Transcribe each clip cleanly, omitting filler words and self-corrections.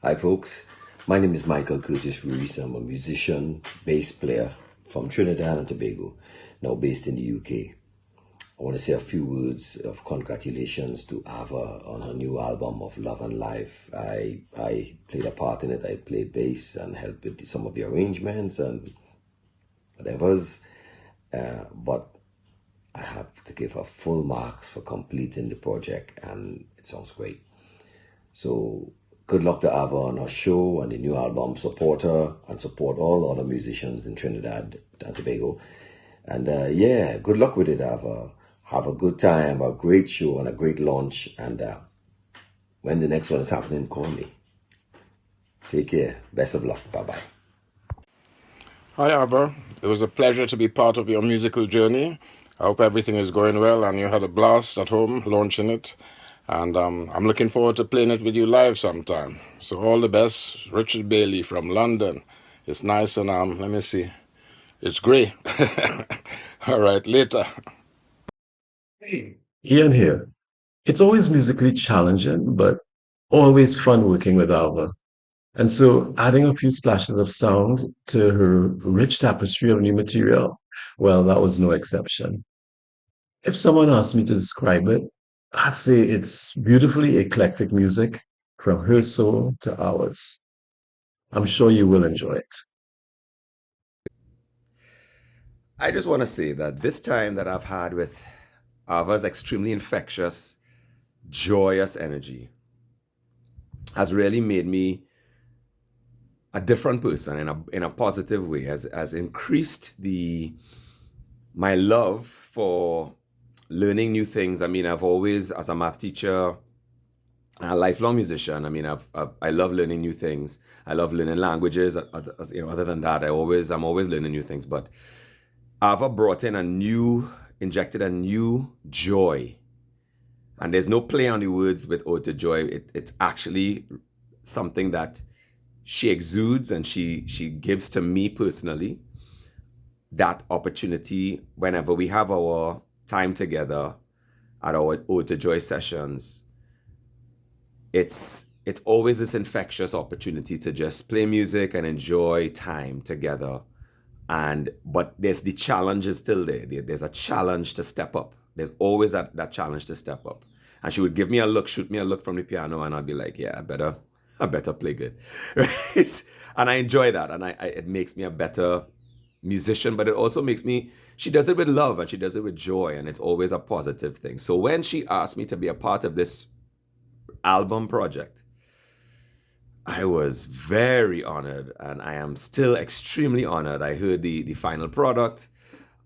Hi, folks. My name is Michael Curtis Ruiz. I'm a musician, bass player from Trinidad and Tobago, now based in the UK. I want to say a few words of congratulations to Ava on her new album of Love and Life. I played a part in it. I played bass and helped with some of the arrangements and whatever's. But I have to give her full marks for completing the project, and it sounds great. So good luck to Ava on her show and the new album. Support her and support all other musicians in Trinidad and Tobago. And good luck with it, Ava. Have a good time, a great show and a great launch. And when the next one is happening, call me. Take care. Best of luck. Bye-bye. Hi, Ava. It was a pleasure to be part of your musical journey. I hope everything is going well and you had a blast at home launching it. And I'm looking forward to playing it with you live sometime. So all the best. Richard Bailey from London. It's nice and let me see. It's grey. All right, later. Hey, Ian here. It's always musically challenging, but always fun working with Alva. And so adding a few splashes of sound to her rich tapestry of new material, well, that was no exception. If someone asked me to describe it, I'd say it's beautifully eclectic music from her soul to ours. I'm sure you will enjoy it. I just want to say that this time that I've had with Ava's extremely infectious, joyous energy has really made me a different person in a positive way, has increased my love for learning new things. I mean, I've always, as a math teacher and a lifelong musician, I mean, I love learning new things. I love learning languages. Other than that, I'm always learning new things. But Ava brought in injected a new joy. And there's no play on the words with Ode to Joy. It's actually something that she exudes and she gives to me personally. That opportunity whenever we have our time together at our Ode to Joy sessions, it's always this infectious opportunity to just play music and enjoy time together. But there's the challenge is still there. There's a challenge to step up. There's always that challenge to step up. And she would give me a look, shoot me a look from the piano, and I'd be like, yeah, I better play good. Right? And I enjoy that. And it makes me a better musician, but it also makes me, she does it with love and she does it with joy, and it's always a positive thing. So when she asked me to be a part of this album project, I was very honored, and I am still extremely honored. I heard the final product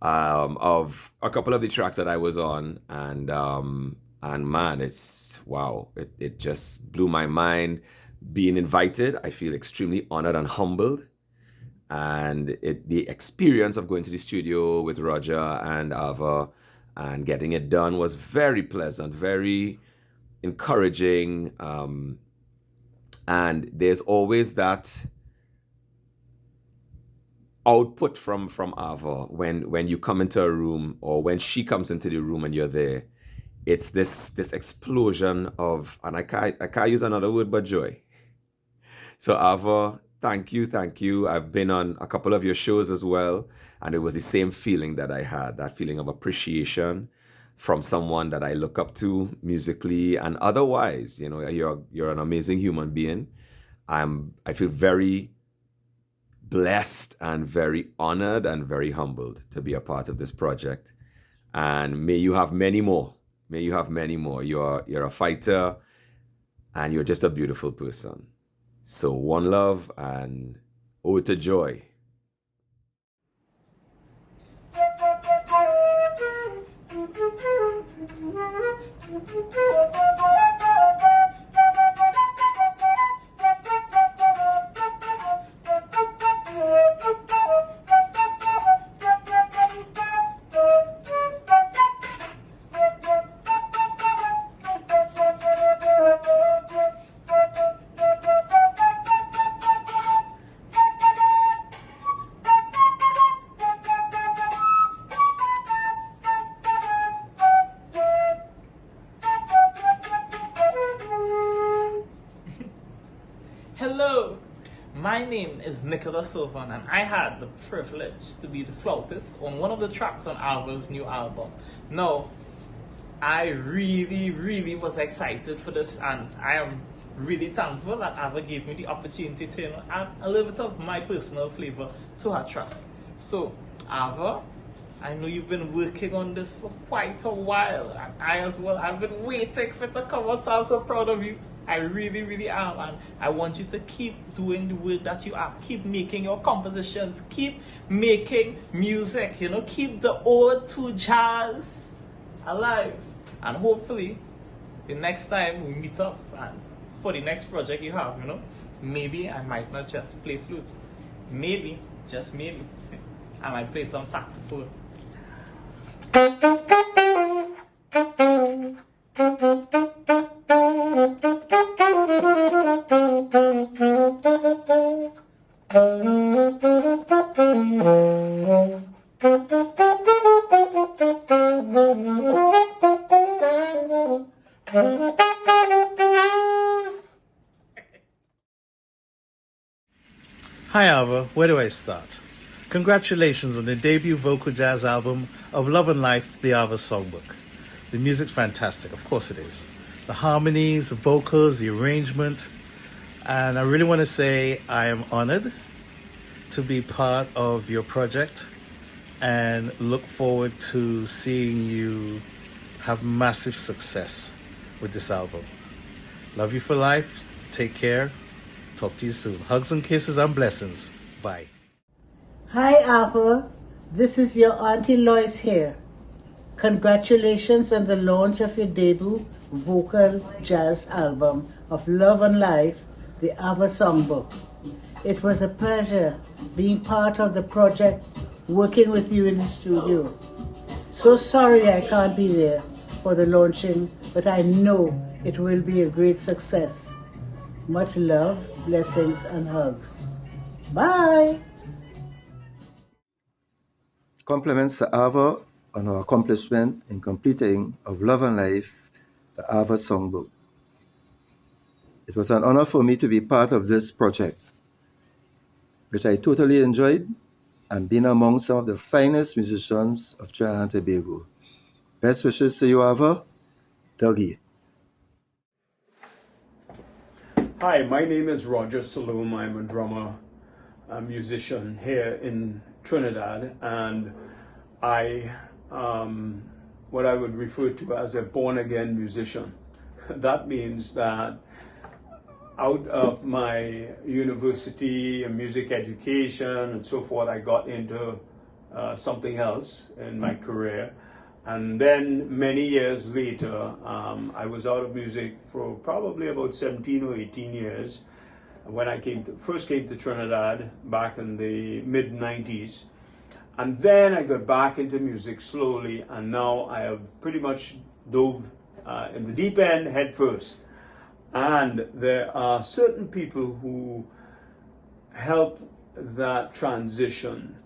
of a couple of the tracks that I was on, and man, it's wow! It just blew my mind. Being invited, I feel extremely honored and humbled, and the experience of going to the studio with Roger and Ava and getting it done was very pleasant, very encouraging. And there's always that output from Ava when you come into a room, or when she comes into the room and you're there. It's this explosion of, and I can't use another word but joy. So Ava, thank you. I've been on a couple of your shows as well, and it was the same feeling that I had, that feeling of appreciation from someone that I look up to musically and otherwise. You know, you're an amazing human being. I feel very blessed and very honored and very humbled to be a part of this project. And may you have many more. May you have many more. You're a fighter, and you're just a beautiful person. So one love and ode to joy. name is Nicholas Sylvan, and I had the privilege to be the flautist on one of the tracks on Ava's new album. Now, I really was excited for this, and I am really thankful that Ava gave me the opportunity to add a little bit of my personal flavor to her track. So, Ava, I know you've been working on this for quite a while, and I as well. I've been waiting for it to come out, so I'm so proud of you. I really am, and I want you to keep doing the work that you are. Keep making your compositions, keep making music, keep the ode to jazz alive. And hopefully, the next time we meet up and for the next project you have, maybe I might not just play flute. Maybe, just maybe, I might play some saxophone. Hi Ava, where do I start? Congratulations on the debut vocal jazz album of Love and Life, the Ava Songbook. The music's fantastic, of course it is. The harmonies, the vocals, the arrangement. And I really want to say I am honored to be part of your project and look forward to seeing you have massive success with this album. Love you for life. Take care. Talk to you soon. Hugs and kisses and blessings. Bye. Hi, Ava. This is your Auntie Lois here. Congratulations on the launch of your debut vocal jazz album of Love and Life, the Ava Songbook. It was a pleasure being part of the project, working with you in the studio. So sorry I can't be there for the launching, but I know it will be a great success. Much love, blessings, and hugs. Bye. Compliments to Ava on her accomplishment in completing of Love and Life, the Ava Songbook. It was an honor for me to be part of this project, which I totally enjoyed, and being among some of the finest musicians of Trinidad and Tobago. Best wishes to you, Ava. Dougie. Hi, my name is Roger Saloom. I'm a drummer, a musician here in Trinidad, and I what I would refer to as a born-again musician. That means that out of my university and music education and so forth, I got into something else in my career. And then many years later, I was out of music for probably about 17 or 18 years when I first came to Trinidad back in the mid-90s. And then I got back into music slowly, and now I have pretty much dove in the deep end head first. And there are certain people who help that transition.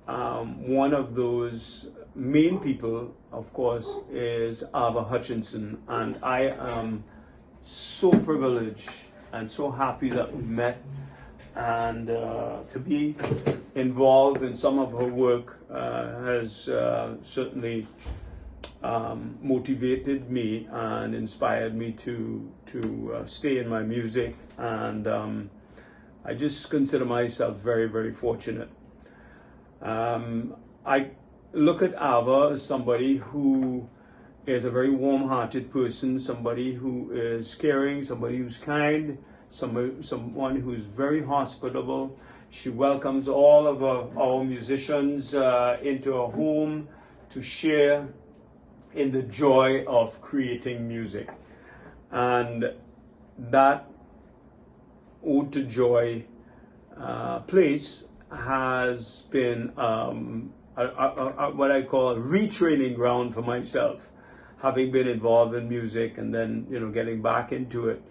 One of those main people, of course, is Ava Hutchinson, and I am so privileged and so happy that we met, and to be involved in some of her work has certainly motivated me and inspired me to stay in my music, and I just consider myself very fortunate. I look at Ava as somebody who is a very warm-hearted person, somebody who is caring, somebody who's kind, someone who's very hospitable. She welcomes all of our musicians into her home to share in the joy of creating music. And that Ode to Joy place has been what I call a retraining ground for myself. Having been involved in music and then getting back into it,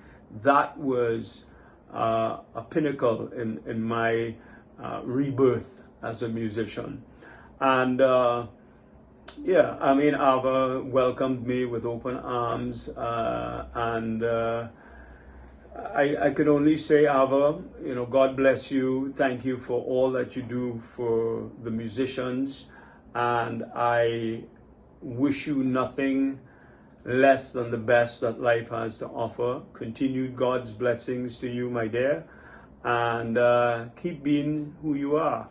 that was a pinnacle in my rebirth as a musician. And Ava welcomed me with open arms, and I could only say, Ava, God bless you. Thank you for all that you do for the musicians. And I wish you nothing less than the best that life has to offer. Continued God's blessings to you, my dear. And keep being who you are.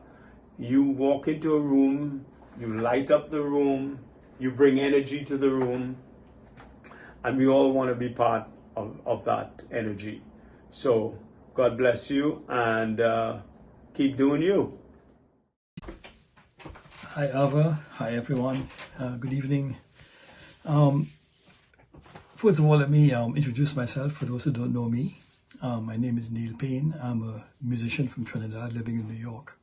You walk into a room, you light up the room, you bring energy to the room, and we all want to be part of that energy. So God bless you, and keep doing you. Hi Ava, hi everyone, good evening. First of all, let me introduce myself for those who don't know me. My name is Neil Payne. I'm a musician from Trinidad living in New York.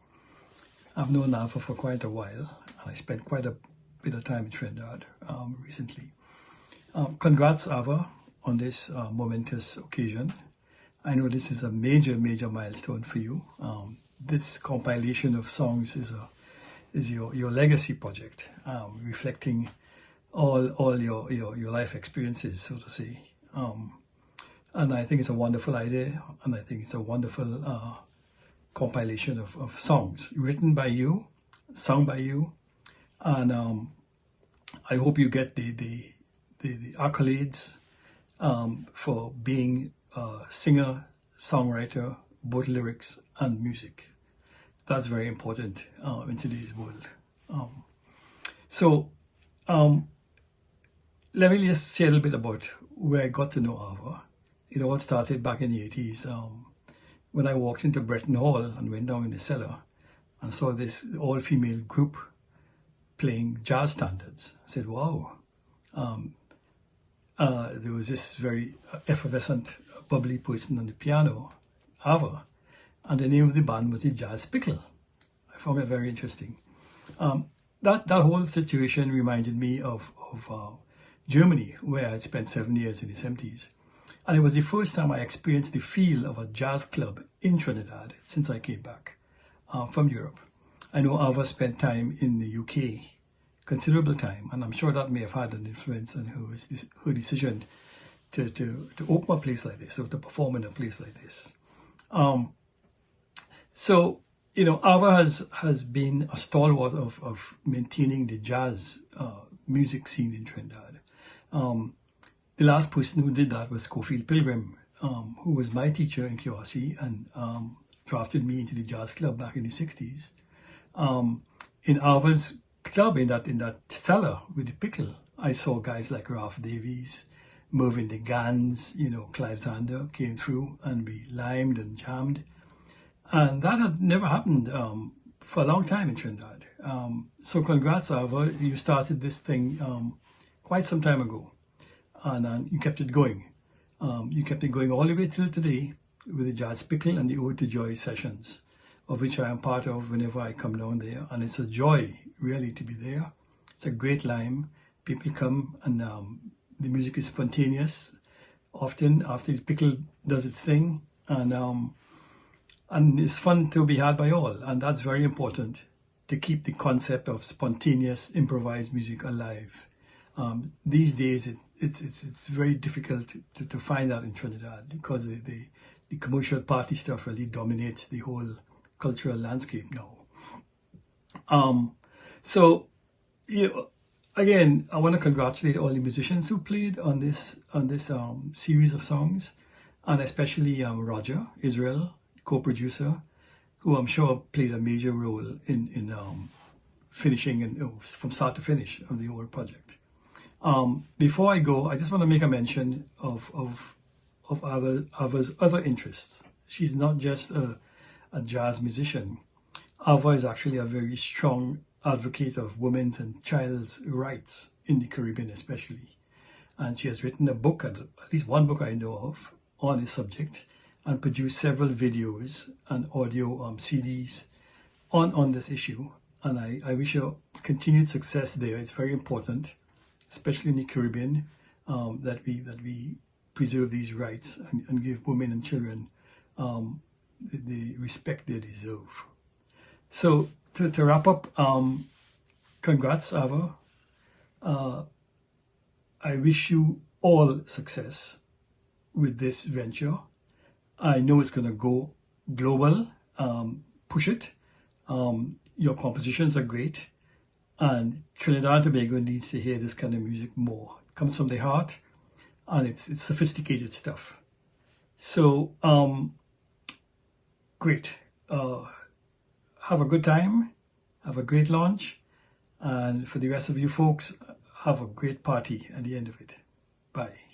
I've known Ava for quite a while, and I spent quite a bit of time in Trinidad recently. Congrats, Ava, on this momentous occasion. I know this is a major milestone for you. This compilation of songs is your legacy project, reflecting all your life experiences, so to say. And I think it's a wonderful idea, and I think it's a wonderful compilation of songs written by you, sung by you, and I hope you get the accolades for being a singer, songwriter, both lyrics and music. That's very important in today's world. Let me just say a little bit about where I got to know Ava. It all started back in the 80s when I walked into Bretton Hall and went down in the cellar and saw this all-female group playing jazz standards. I said, wow. There was this very effervescent, bubbly person on the piano, Ava, and the name of the band was the Jazz Pickle. I found it very interesting. That whole situation reminded me of Germany, where I spent 7 years in the 70s. And it was the first time I experienced the feel of a jazz club in Trinidad since I came back from Europe. I know Ava spent time in the UK, considerable time, and I'm sure that may have had an influence on her decision to open a place like this, or to perform in a place like this. Ava has been a stalwart of maintaining the jazz music scene in Trinidad. The last person who did that was Schofield Pilgrim, who was my teacher in QRC and drafted me into the jazz club back in the 60s. In Ava's club, in that cellar with the pickle, I saw guys like Ralph Davies, Mervyn de Gans, Clive Zander came through, and we limed and jammed. And that had never happened for a long time in Trinidad. So congrats, Ava. You started this thing quite some time ago, and you kept it going. You kept it going all the way till today with the Jazz Pickle and the Ode to Joy sessions, of which I am part of whenever I come down there. And it's a joy, really, to be there. It's a great lime. People come, and the music is spontaneous, often after the pickle does its thing. And it's fun to be had by all. And that's very important, to keep the concept of spontaneous, improvised music alive. These days, it's very difficult to find that in Trinidad, because the commercial party stuff really dominates the whole cultural landscape now. Again, I want to congratulate all the musicians who played on this series of songs, and especially Roger Israel, co-producer, who I'm sure played a major role in finishing and from start to finish of the whole project. Before I go, I just want to make a mention of Ava's other interests. She's not just a jazz musician. Ava is actually a very strong advocate of women's and child's rights in the Caribbean especially. And she has written a book, at least one book I know of, on this subject, and produced several videos and audio CDs on this issue. And I wish her continued success there. It's very important, especially in the Caribbean, that we preserve these rights and give women and children the respect they deserve. So to wrap up, congrats, Ava. I wish you all success with this venture. I know it's going to go global. Push it. Your compositions are great. And Trinidad and Tobago needs to hear this kind of music more. It comes from the heart, and it's sophisticated stuff. So, great. Have a good time. Have a great launch. And for the rest of you folks, have a great party at the end of it. Bye.